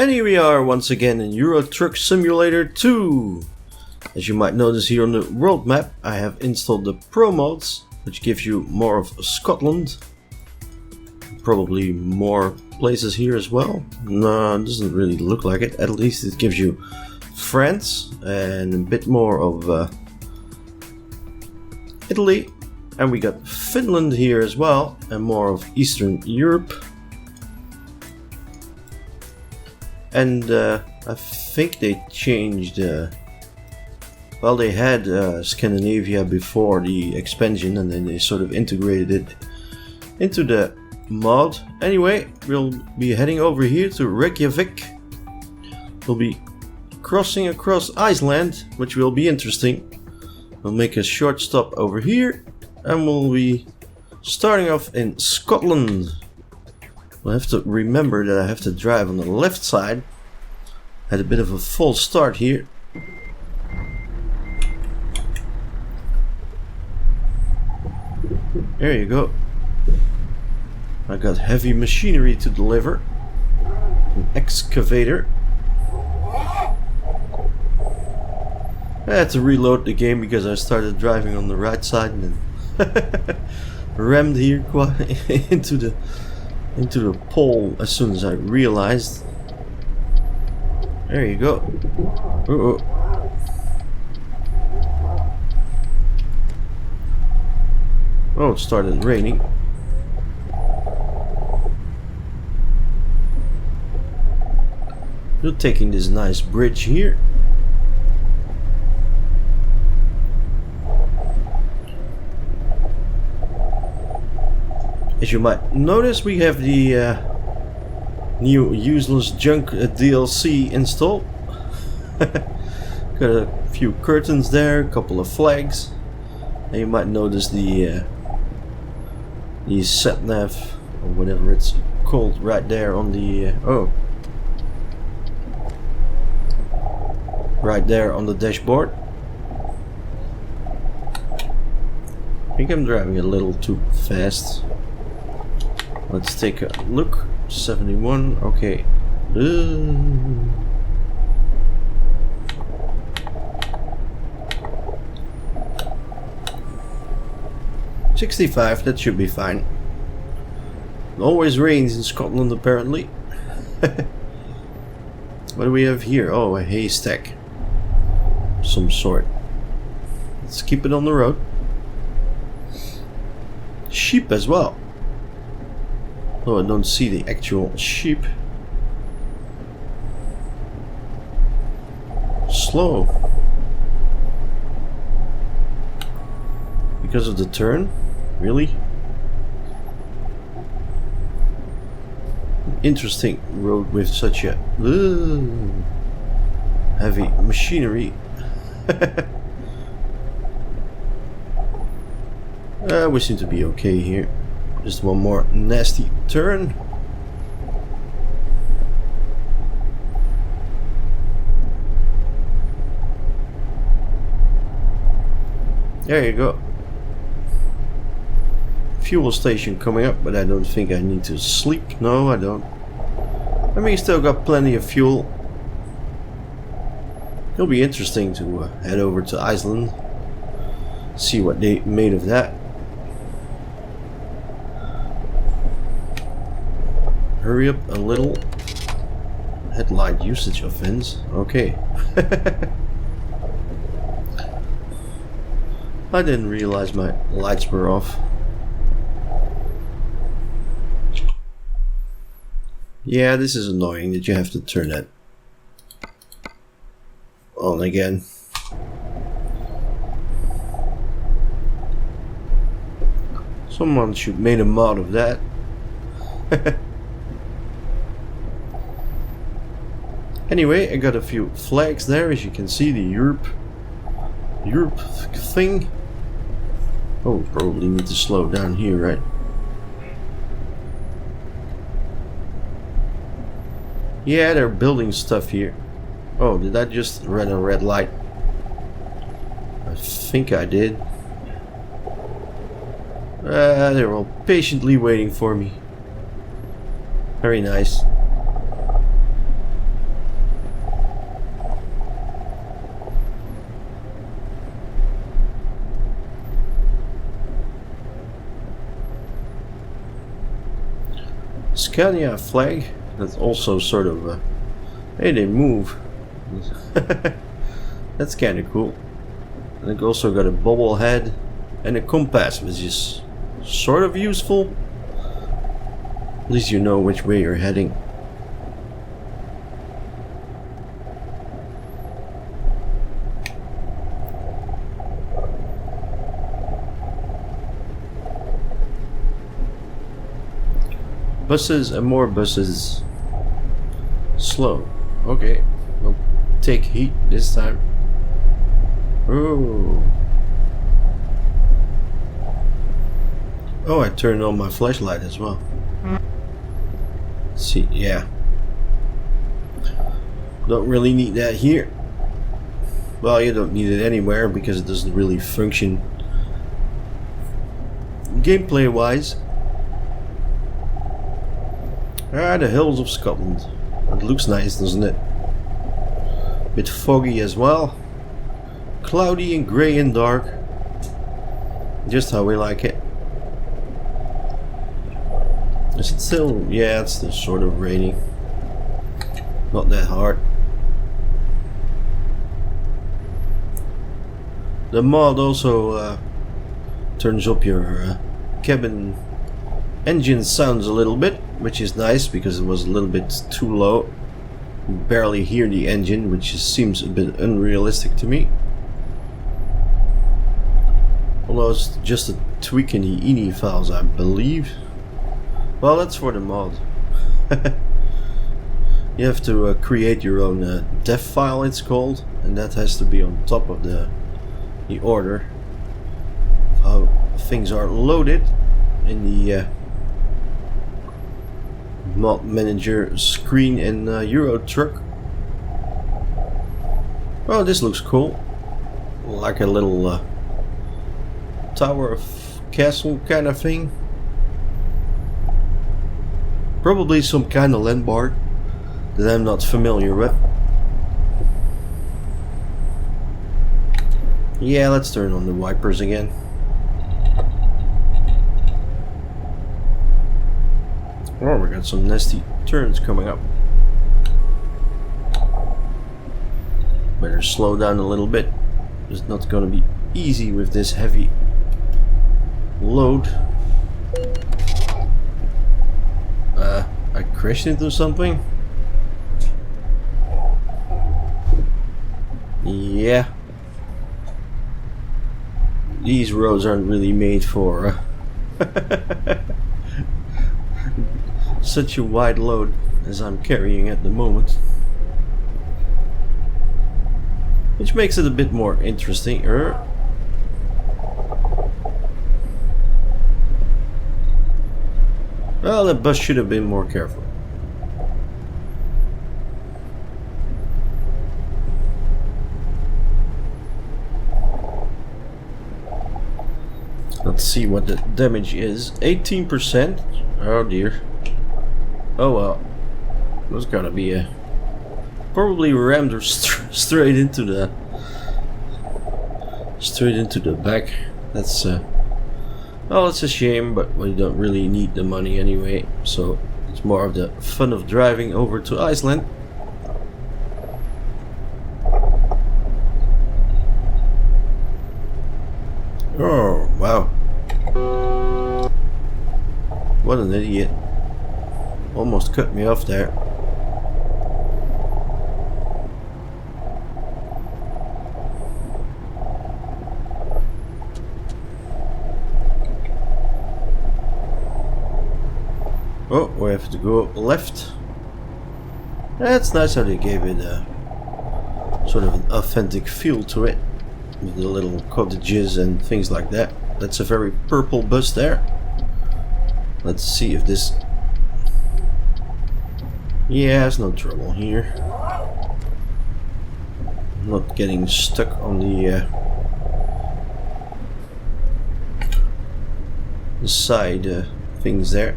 And here we are once again in Euro Truck Simulator 2. As you might notice here on the world map, I have installed the Promods, which gives you more of Scotland. Probably more places here as well. No, it doesn't really look like it. At least it gives you France and a bit more of Italy. And we got Finland here as well, and more of Eastern Europe. And I think they changed, well, they had Scandinavia before the expansion, and then they sort of integrated it into the mod. Anyway, we'll be heading over here to Reykjavik. We'll be crossing across Iceland, which will be interesting. We'll make a short stop over here, and we'll be starting off in Scotland. We'll have to remember that I have to drive on the left side. Had a bit of a false start here. There you go. I got heavy machinery to deliver. An excavator. I had to reload the game because I started driving on the right side and then rammed here quite into the pole as soon as I realized. There you go. Oh, it started raining. We're taking this nice bridge here. As you might notice, we have the new useless junk DLC installed. Got a few curtains there, a couple of flags, and you might notice the sat nav or whatever it's called right there on the right there on the dashboard. I think I'm driving a little too fast. Let's take a look. 71, okay. 65, that should be fine. It always rains in Scotland apparently. What do we have here? Oh, a haystack. Some sort. Let's keep it on the road. Sheep as well. Oh, I don't see the actual sheep. Slow. Because of the turn? Really? Interesting road with such a heavy machinery. We seem to be okay here. Just one more nasty turn. There you go. Fuel station coming up, but I don't think I need to sleep. No, I don't. I mean, still got plenty of fuel. It'll be interesting to head over to Iceland. See what they made of that. Hurry up a little. Headlight usage offense. Okay. I didn't realize my lights were off. Yeah, this is annoying that you have to turn that on again. Someone should make a mod of that. Anyway, I got a few flags there, as you can see, the Europe thing. Oh, probably need to slow down here, right? Yeah, they're building stuff here. Oh, did I just run a red light? I think I did. They're all patiently waiting for me. Very nice. Scania flag. That's also sort of hey, they move. That's kind of cool. And it also got a bobble head and a compass, which is sort of useful. At least you know which way you're heading. Buses and more buses. Slow. Okay. We'll take heat this time. Oh. Oh, I turned on my flashlight as well. Let's see, yeah. Don't really need that here. Well, you don't need it anywhere because it doesn't really function gameplay wise. Ah, the hills of Scotland. It looks nice, doesn't it? Bit foggy as well. Cloudy and grey and dark. Just how we like it. Is it still? Yeah, it's still sort of raining. Not that hard. The mod also turns up your cabin engine sounds a little bit, which is nice because it was a little bit too low. You barely hear the engine, which seems a bit unrealistic to me. Although it's just a tweak in the INI files, I believe. Well, that's for the mod. You have to create your own dev file, it's called, and that has to be on top of the order of how things are loaded in the mod manager screen in Euro Truck. Oh, this looks cool. Like a little tower of castle kind of thing. Probably some kind of landmark that I'm not familiar with. Yeah, let's turn on the wipers again. Oh, we got some nasty turns coming up. Better slow down a little bit. It's not going to be easy with this heavy load. I crashed into something? Yeah. These roads aren't really made for such a wide load as I'm carrying at the moment. Which makes it a bit more interesting. Well, the bus should have been more careful. Let's see what the damage is. 18%. Oh dear. Oh well. There's gotta be a... Probably rammed her straight into the... Straight into the back. That's well, it's a shame, but we don't really need the money anyway. So it's more of the fun of driving over to Iceland. Oh, wow. What an idiot. Almost cut me off there. Oh, we have to go left. That's nice how they gave it a sort of an authentic feel to it. With the little cottages and things like that. That's a very purple bus there. Let's see if this... Yeah, there's no trouble here. I'm not getting stuck on the side things there.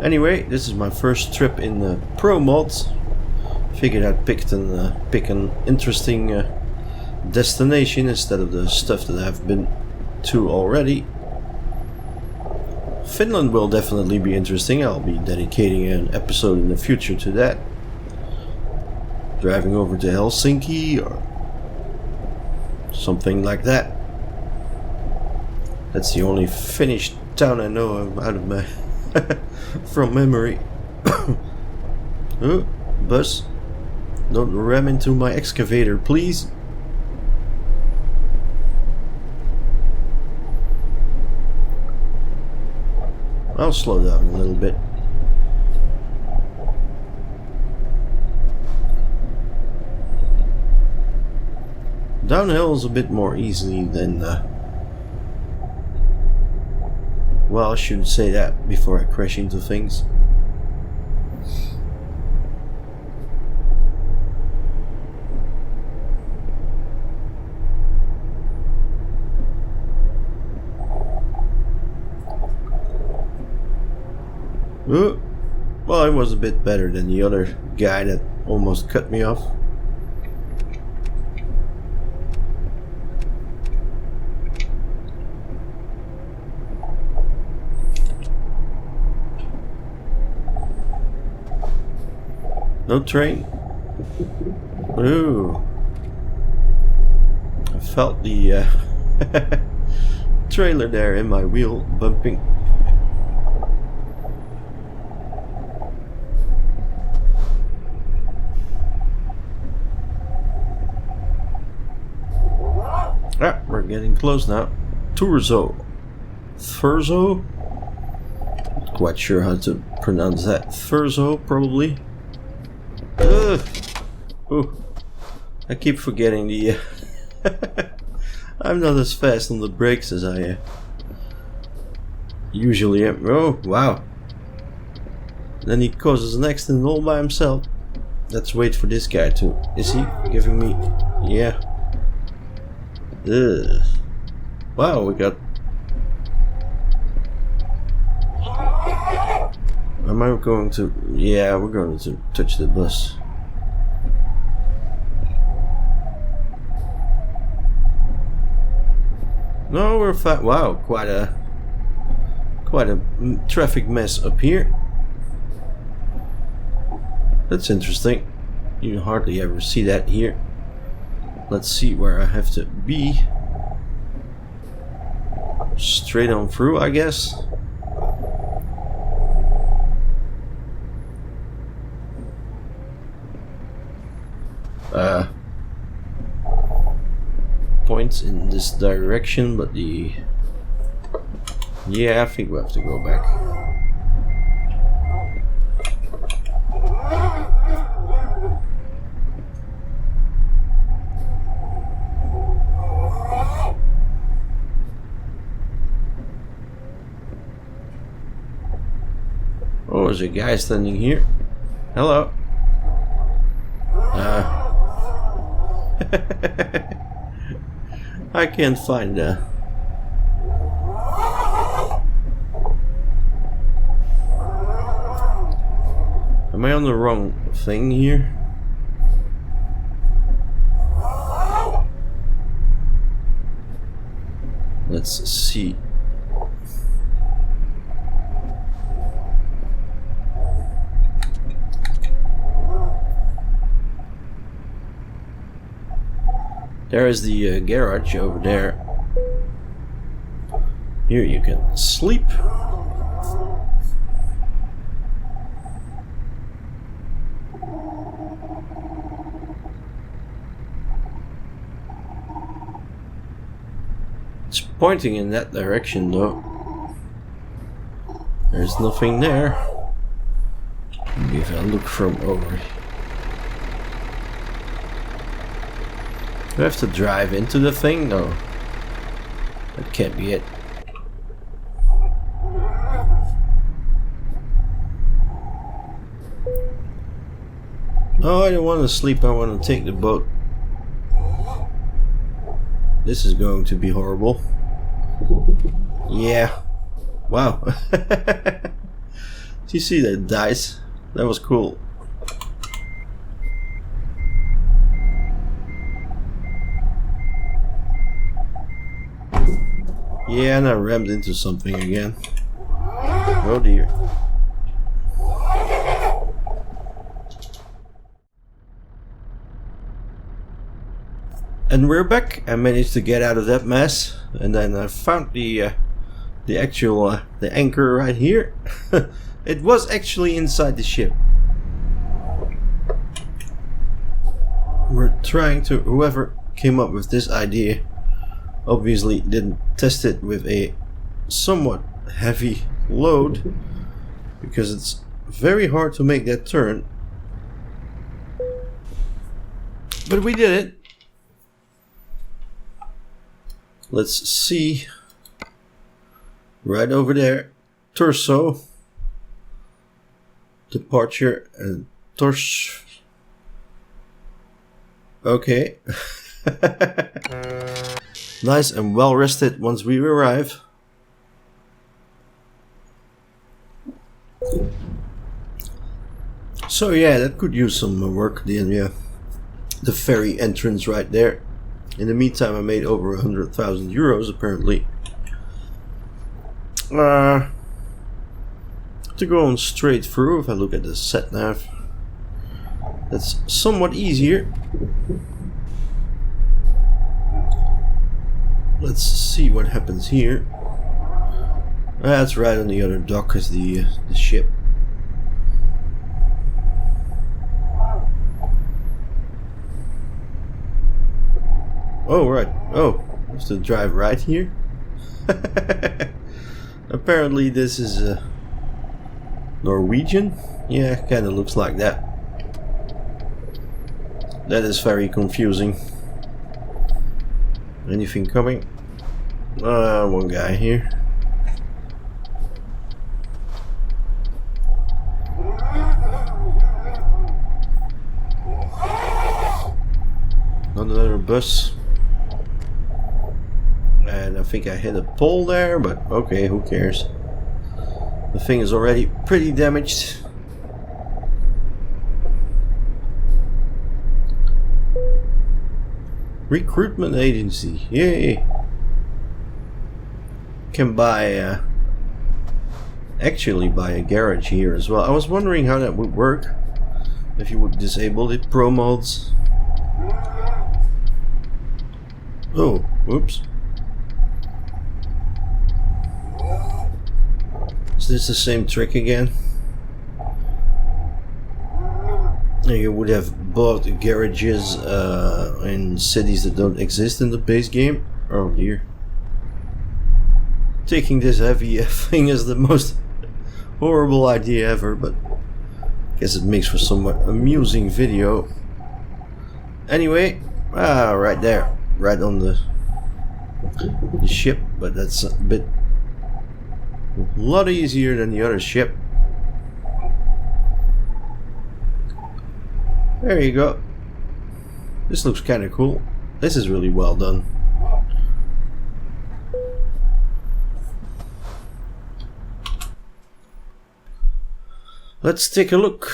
Anyway, this is my first trip in Promods. Figured I'd pick an interesting destination instead of the stuff that I've been to already. Finland will definitely be interesting. I'll be dedicating an episode in the future to that. Driving over to Helsinki or something like that. That's the only Finnish town I know of out of my from memory. Oh, bus. Don't ram into my excavator, please. I'll slow down a little bit. Downhill is a bit more easy than well, I shouldn't say that before I crash into things. Well, it was a bit better than the other guy that almost cut me off. No train. Ooh. I felt the trailer there in my wheel bumping. Ah, we're getting close now. Thurso. Not quite sure how to pronounce that. Thurso, probably. Ooh. I keep forgetting the I'm not as fast on the brakes as I usually am. Oh, wow. Then he causes an accident all by himself. Let's wait for this guy to... Is he giving me... Yeah. Ugh. Wow, we got... Am I going to... Yeah, we're going to touch the bus. No, we're fine. Wow, quite a traffic mess up here. That's interesting. You hardly ever see that here. Let's see where I have to be. Straight on through, I guess. Points in this direction, but the... Yeah, I think we have to go back. Oh, there's a guy standing here. Hello. I can't find Am I on the wrong thing here? Let's see. There is the garage over there. Here you can sleep. It's pointing in that direction though. There's nothing there. Maybe if I look from over here. Do I have to drive into the thing? No. That can't be it. No, I don't want to sleep. I want to take the boat. This is going to be horrible. Yeah. Wow. Do you see that dice? That was cool. Yeah, and I rammed into something again. Oh dear. And we're back. I managed to get out of that mess, and then I found the actual the anchor right here. It was actually inside the ship. We're trying to, whoever came up with this idea obviously didn't test it with a somewhat heavy load, because it's very hard to make that turn. But we did it. Let's see. Right over there. Torso. Departure and torso. Okay. Nice and well rested once we arrive. So yeah, that could use some work. The ferry entrance right there. In the meantime, I made over 100,000 euros apparently. To go on straight through, if I look at the sat nav, that's somewhat easier. Let's see what happens here. That's right on the other dock as the ship. Oh right. Oh, I have to drive right here. Apparently this is Norwegian. Yeah, kind of looks like that. That is very confusing. Anything coming? One guy here. Another bus. And I think I hit a pole there, but okay, who cares? The thing is already pretty damaged. Recruitment agency, yay! Can buy, actually buy a garage here as well. I was wondering how that would work if you would disable the Promods. Oh, whoops. Is this the same trick again? You would have bought garages in cities that don't exist in the base game. Oh dear. Taking this heavy thing is the most horrible idea ever, but I guess it makes for somewhat amusing video. Anyway, right there. Right on the ship, but that's a lot easier than the other ship. There you go. This looks kind of cool. This is really well done. Let's take a look.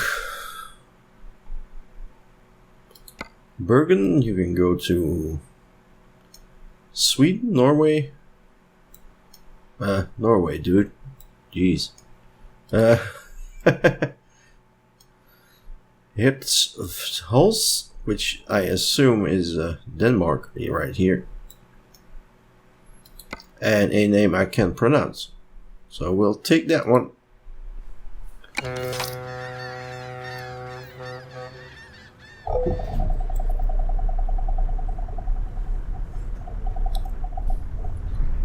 Bergen, you can go to Sweden, Norway. Norway, dude. Jeez. Hals, which I assume is Denmark, right here. And a name I can't pronounce. So we'll take that one.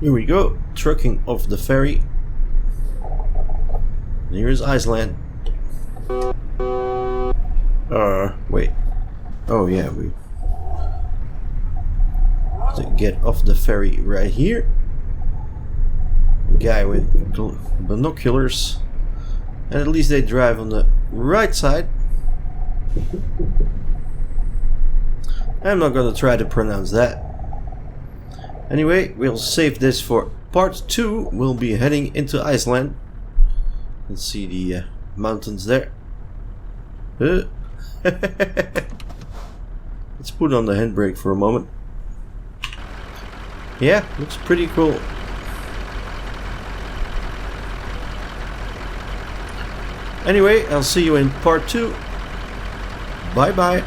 Here we go, trucking off the ferry. Here's Iceland. Wait. Oh yeah, we have to get off the ferry right here. A guy with binoculars. And at least they drive on the right side. I'm not gonna try to pronounce that. Anyway, we'll save this for part 2. We'll be heading into Iceland. Let's see mountains there. Let's put on the handbrake for a moment. Yeah, looks pretty cool. Anyway, I'll see you in part 2. Bye bye.